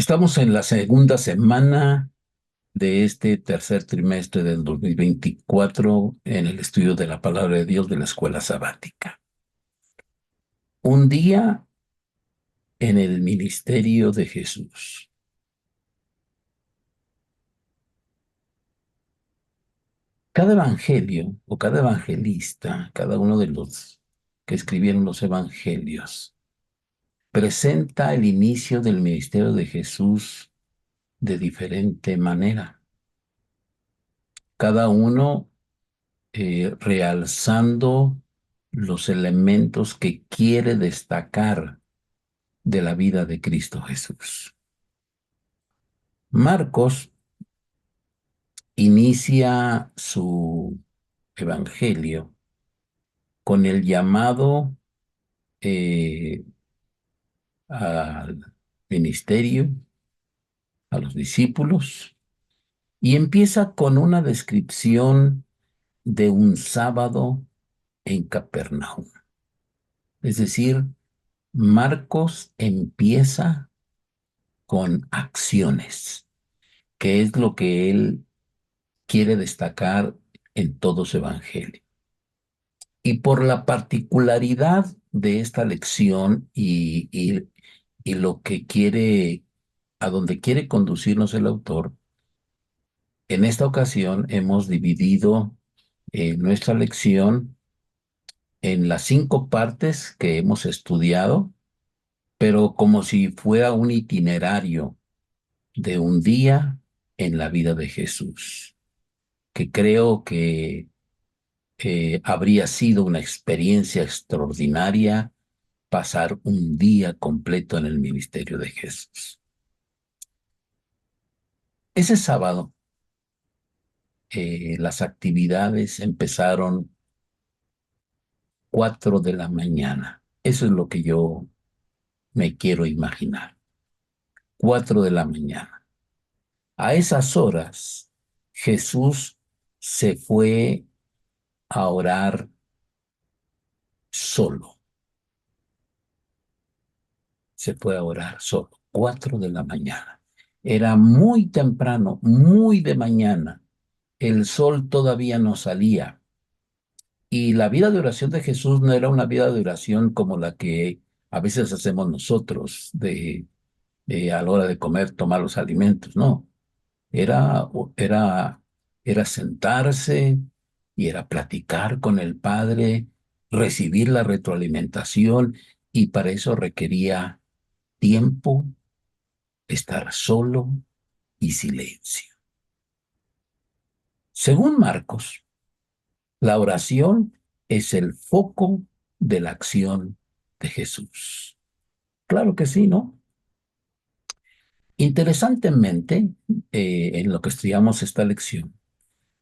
Estamos en la segunda semana de este tercer trimestre del 2024 en el estudio de la palabra de Dios de la escuela sabática. Un día en el ministerio de Jesús. Cada evangelio o cada evangelista, cada uno de los que escribieron los evangelios, presenta el inicio del ministerio de Jesús de diferente manera. Cada uno realzando los elementos que quiere destacar de la vida de Cristo Jesús. Marcos inicia su evangelio con el llamado eh, al ministerio, a los discípulos, y empieza con una descripción de un sábado en Capernaum. Es decir, Marcos empieza con acciones, que es lo que él quiere destacar en todo su evangelio. Y por la particularidad de esta lección y lo que quiere, a donde quiere conducirnos el autor, en esta ocasión hemos dividido nuestra lección en las 5 partes que hemos estudiado, pero como si fuera un itinerario de un día en la vida de Jesús, que creo que habría sido una experiencia extraordinaria pasar un día completo en el ministerio de Jesús. Ese sábado, las actividades empezaron 4 de la mañana. Eso es lo que yo me quiero imaginar. 4 de la mañana. A esas horas, Jesús se fue a orar solo. Se fue a orar solo. 4 de la mañana. Era muy temprano, muy de mañana. El sol todavía no salía. Y la vida de oración de Jesús no era una vida de oración como la que a veces hacemos nosotros, a la hora de comer, tomar los alimentos. No, era, era, era sentarse y era platicar con el Padre, recibir la retroalimentación, y para eso requería tiempo, estar solo y silencio. Según Marcos, la oración es el foco de la acción de Jesús. Claro que sí, ¿no? Interesantemente, en lo que estudiamos esta lección,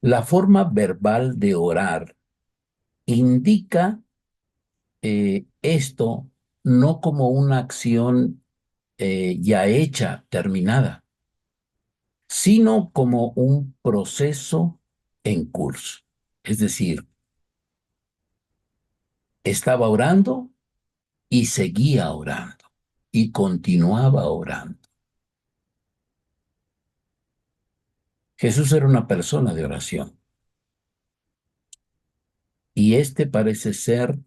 la forma verbal de orar indica esto no como una acción ya hecha, terminada, sino como un proceso en curso. Es decir, estaba orando y seguía orando y continuaba orando. Jesús era una persona de oración y este parece ser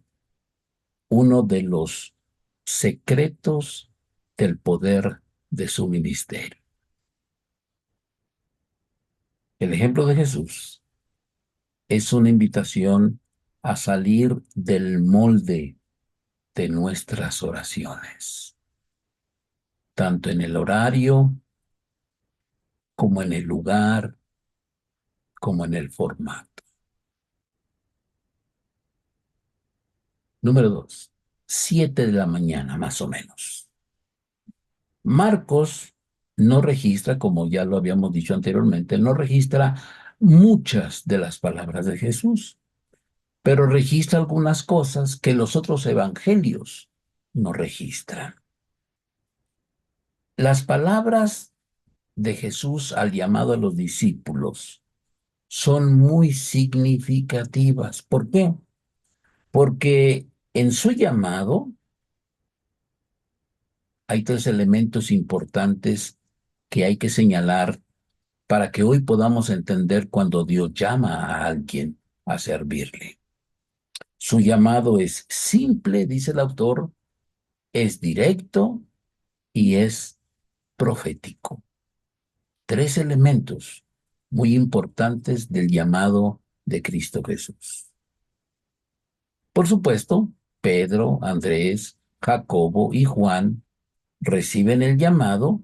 uno de los secretos del poder de su ministerio. El ejemplo de Jesús es una invitación a salir del molde de nuestras oraciones, tanto en el horario, como en el lugar, como en el formato. Número 2, 7 de la mañana más o menos. Marcos no registra, como ya lo habíamos dicho anteriormente, no registra muchas de las palabras de Jesús, pero registra algunas cosas que los otros evangelios no registran. Las palabras de Jesús al llamado a los discípulos son muy significativas. ¿Por qué? Porque en su llamado hay 3 elementos importantes que hay que señalar para que hoy podamos entender cuando Dios llama a alguien a servirle. Su llamado es simple, dice el autor, es directo y es profético. Tres elementos muy importantes del llamado de Cristo Jesús. Por supuesto, Pedro, Andrés, Jacobo y Juan reciben el llamado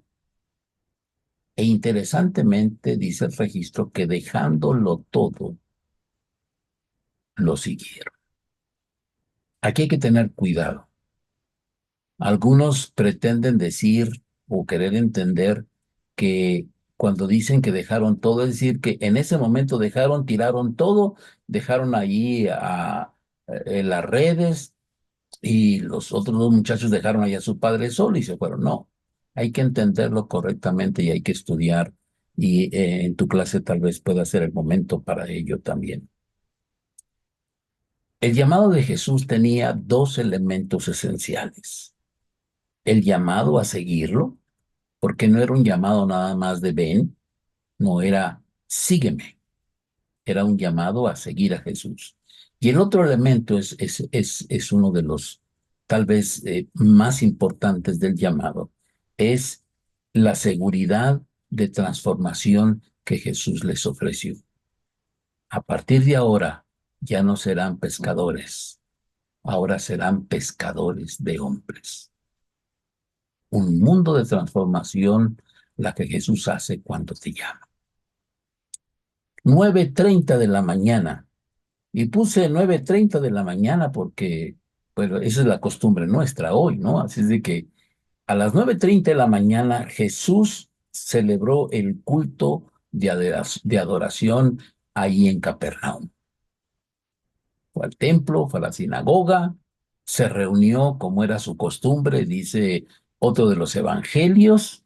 e interesantemente dice el registro que dejándolo todo, lo siguieron. Aquí hay que tener cuidado. Algunos pretenden decir o querer entender que cuando dicen que dejaron todo, es decir, que en ese momento dejaron, tiraron todo, dejaron allí las redes y los otros dos muchachos dejaron allá a su padre solo y se fueron. No, hay que entenderlo correctamente y hay que estudiar y en tu clase tal vez pueda ser el momento para ello también. El llamado de Jesús tenía dos elementos esenciales. El llamado a seguirlo, porque no era un llamado nada más de ven, no era sígueme, era un llamado a seguir a Jesús. Y el otro elemento es uno de los tal vez más importantes del llamado, es la seguridad de transformación que Jesús les ofreció. A partir de ahora ya no serán pescadores, ahora serán pescadores de hombres. Un mundo de transformación la que Jesús hace cuando te llama. 9:30 de la mañana. Y puse 9:30 de la mañana porque, bueno, esa es la costumbre nuestra hoy, ¿no? Así es de que a las 9:30 de la mañana Jesús celebró el culto de adoración ahí en Capernaum. Fue al templo, fue a la sinagoga, se reunió como era su costumbre, dice otro de los evangelios,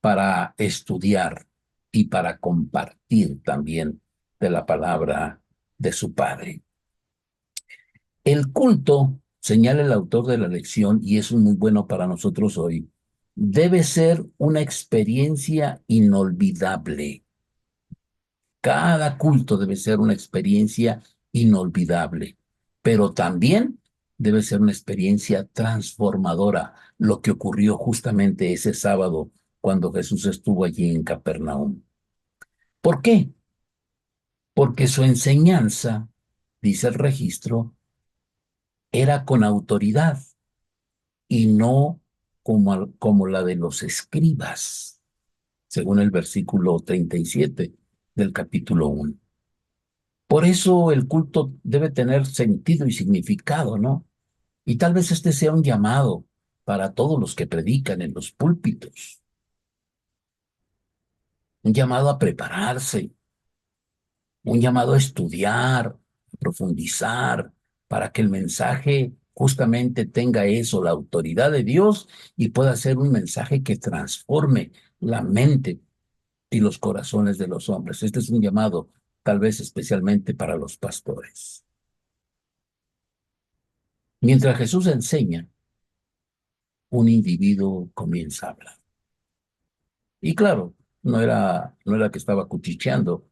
para estudiar y para compartir también de la palabra de su Padre. El culto, señala el autor de la lección, y es muy bueno para nosotros hoy, debe ser una experiencia inolvidable. Cada culto debe ser una experiencia inolvidable, pero también debe ser una experiencia transformadora, lo que ocurrió justamente ese sábado cuando Jesús estuvo allí en Capernaum. ¿Por qué? Porque su enseñanza, dice el registro, era con autoridad y no como la de los escribas, según el versículo 37 del capítulo 1. Por eso el culto debe tener sentido y significado, ¿no? Y tal vez este sea un llamado para todos los que predican en los púlpitos, un llamado a prepararse, un llamado a estudiar, a profundizar, para que el mensaje justamente tenga eso, la autoridad de Dios, y pueda ser un mensaje que transforme la mente y los corazones de los hombres. Este es un llamado tal vez especialmente para los pastores. Mientras Jesús enseña, un individuo comienza a hablar. Y claro, no era que estaba cuchicheando,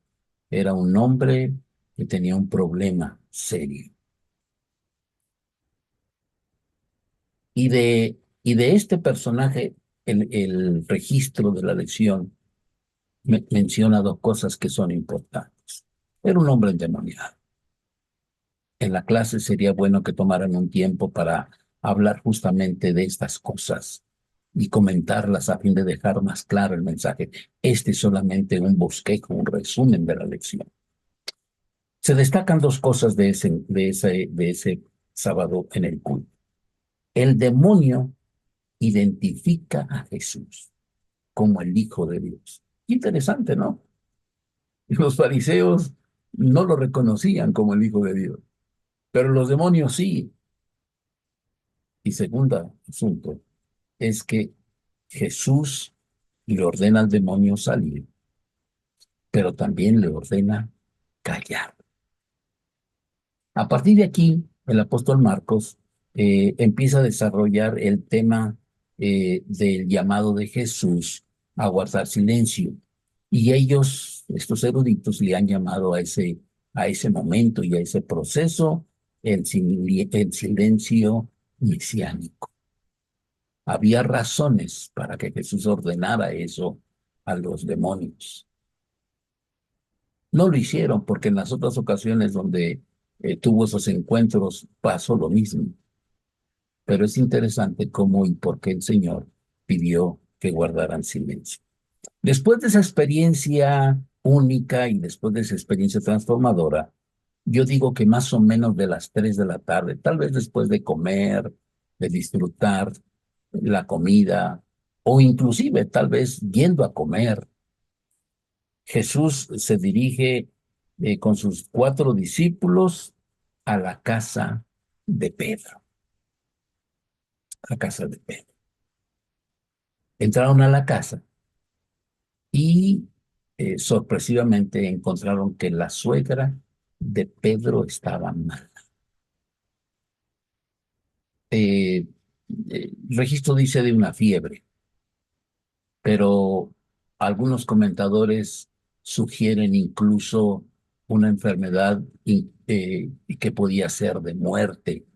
era un hombre que tenía un problema serio. Y de este personaje, el registro de la lección menciona dos cosas que son importantes. Era un hombre endemoniado. En la clase sería bueno que tomaran un tiempo para hablar justamente de estas cosas y comentarlas a fin de dejar más claro el mensaje. Este es solamente un bosquejo, un resumen de la lección. Se destacan dos cosas de ese sábado en el culto. El demonio identifica a Jesús como el Hijo de Dios. Interesante, ¿no? Los fariseos no lo reconocían como el Hijo de Dios, pero los demonios sí. Y segundo asunto es que Jesús le ordena al demonio salir, pero también le ordena callar. A partir de aquí, el apóstol Marcos empieza a desarrollar el tema del llamado de Jesús a guardar silencio. Y ellos, estos eruditos, le han llamado a ese momento y a ese proceso el silencio mesiánico. Había razones para que Jesús ordenara eso a los demonios. No lo hicieron porque en las otras ocasiones donde tuvo esos encuentros pasó lo mismo. Pero es interesante cómo y por qué el Señor pidió que guardaran silencio. Después de esa experiencia única y después de esa experiencia transformadora, yo digo que más o menos de las 3 de la tarde, tal vez después de comer, de disfrutar la comida, o inclusive tal vez yendo a comer, Jesús se dirige con sus 4 discípulos a la casa de Pedro, a la casa de Pedro. Entraron a la casa y sorpresivamente encontraron que la suegra de Pedro estaba mal. El registro dice de una fiebre, pero algunos comentadores sugieren incluso una enfermedad que podía ser de muerte.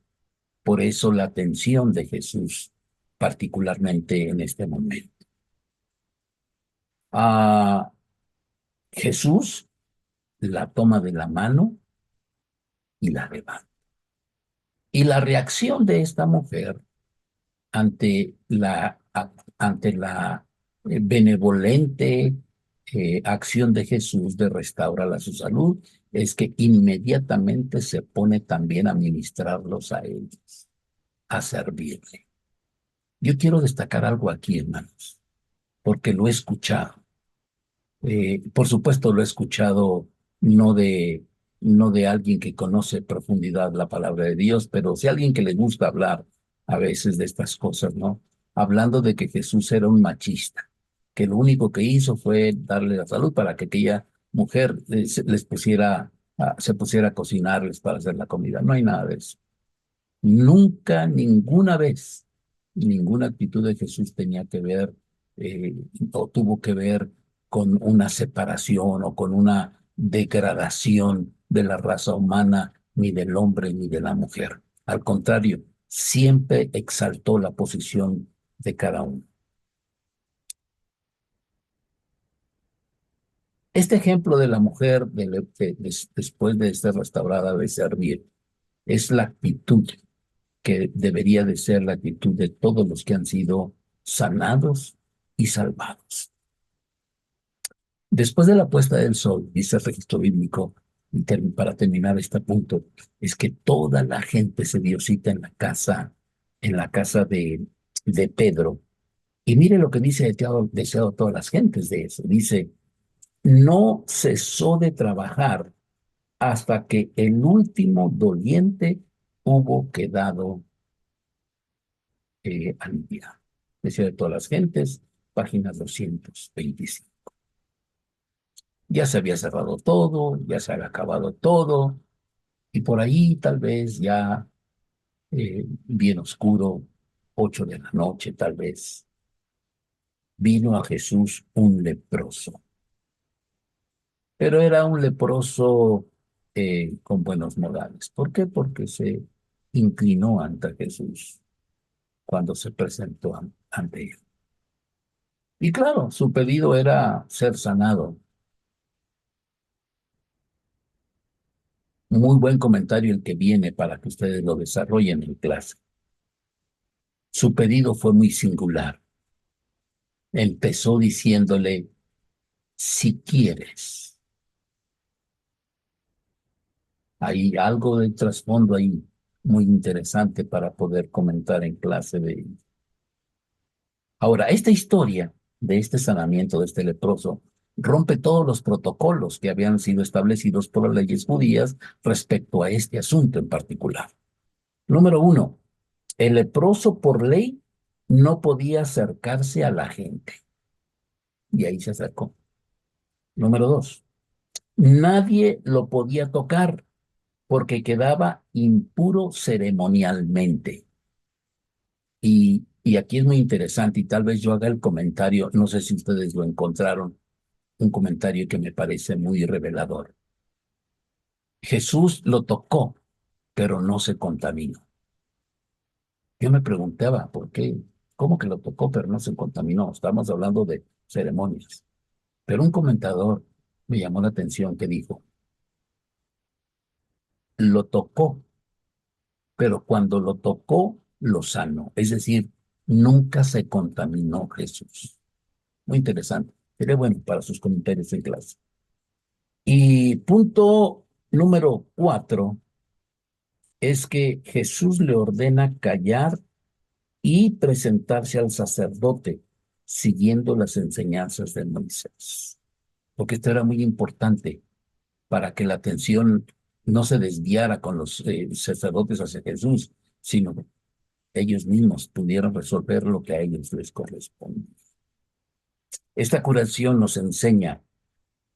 Por eso la atención de Jesús, particularmente en este momento. A Jesús la toma de la mano y la levanta. Y la reacción de esta mujer ante la benevolente acción de Jesús de restaurarla su salud es que inmediatamente se pone también a ministrarlos a ellos, a servirle. Yo quiero destacar algo aquí, hermanos, porque lo he escuchado. Por supuesto, lo he escuchado no de, no de alguien que conoce en profundidad la palabra de Dios, pero sí alguien que le gusta hablar a veces de estas cosas, ¿no? Hablando de que Jesús era un machista, que lo único que hizo fue darle la salud para que aquella mujer se pusiera a cocinarles para hacer la comida. No hay nada de eso. Nunca, ninguna vez, ninguna actitud de Jesús tenía que ver eh, o tuvo que ver con una separación o con una degradación de la raza humana, ni del hombre ni de la mujer. Al contrario, siempre exaltó la posición de cada uno. Este ejemplo de la mujer después de ser restaurada de servir es la actitud que debería de ser la actitud de todos los que han sido sanados y salvados. Después de la puesta del sol, dice el registro bíblico, para terminar este punto, es que toda la gente se dio cita en la casa de Pedro. Y mire lo que dice deseado todas las gentes de eso. Dice, no cesó de trabajar hasta que el último doliente hubo quedado al día. Deseo de todas las gentes, página 225. Ya se había cerrado todo, ya se había acabado todo, y por ahí tal vez ya bien oscuro, 8 de la noche tal vez, vino a Jesús un leproso. Pero era un leproso con buenos modales. ¿Por qué? Porque se inclinó ante Jesús cuando se presentó ante él. Y claro, su pedido era ser sanado. Muy buen comentario el que viene para que ustedes lo desarrollen en clase. Su pedido fue muy singular. Empezó diciéndole, si quieres. Hay algo de trasfondo ahí muy interesante para poder comentar en clase de ello. Ahora, esta historia de este sanamiento de este leproso rompe todos los protocolos que habían sido establecidos por las leyes judías respecto a este asunto en particular. Número 1, el leproso por ley no podía acercarse a la gente. Y ahí se acercó. Número 2, nadie lo podía tocar porque quedaba impuro ceremonialmente. Y Y aquí es muy interesante y tal vez yo haga el comentario, no sé si ustedes lo encontraron, un comentario que me parece muy revelador. Jesús lo tocó, pero no se contaminó. Yo me preguntaba, ¿por qué? ¿Cómo que lo tocó, pero no se contaminó? Estamos hablando de ceremonias. Pero un comentador me llamó la atención que dijo, lo tocó, pero cuando lo tocó, lo sanó. Es decir, nunca se contaminó Jesús. Muy interesante. Sería bueno para sus comentarios en clase. Y punto número 4 es que Jesús le ordena callar y presentarse al sacerdote siguiendo las enseñanzas de Moisés. Porque esto era muy importante para que la atención no se desviara con los sacerdotes hacia Jesús, sino ellos mismos pudieran resolver lo que a ellos les corresponde. Esta curación nos enseña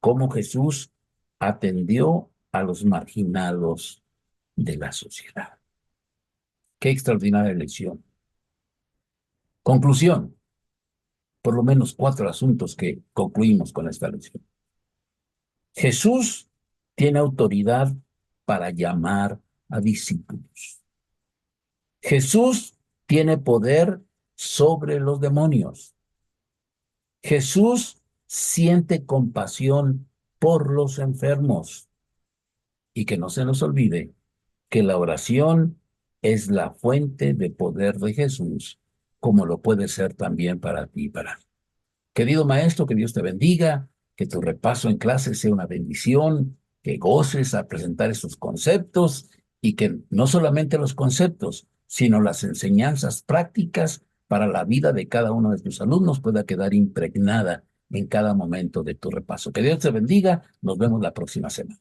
cómo Jesús atendió a los marginados de la sociedad. Qué extraordinaria lección. Conclusión, por lo menos 4 asuntos que concluimos con esta lección. Jesús tiene autoridad para llamar a discípulos. Jesús tiene poder sobre los demonios. Jesús siente compasión por los enfermos. Y que no se nos olvide que la oración es la fuente de poder de Jesús, como lo puede ser también para ti y para mí. Querido maestro, que Dios te bendiga, que tu repaso en clase sea una bendición, que goces a presentar esos conceptos y que no solamente los conceptos, sino las enseñanzas prácticas para la vida de cada uno de tus alumnos pueda quedar impregnada en cada momento de tu repaso. Que Dios te bendiga, nos vemos la próxima semana.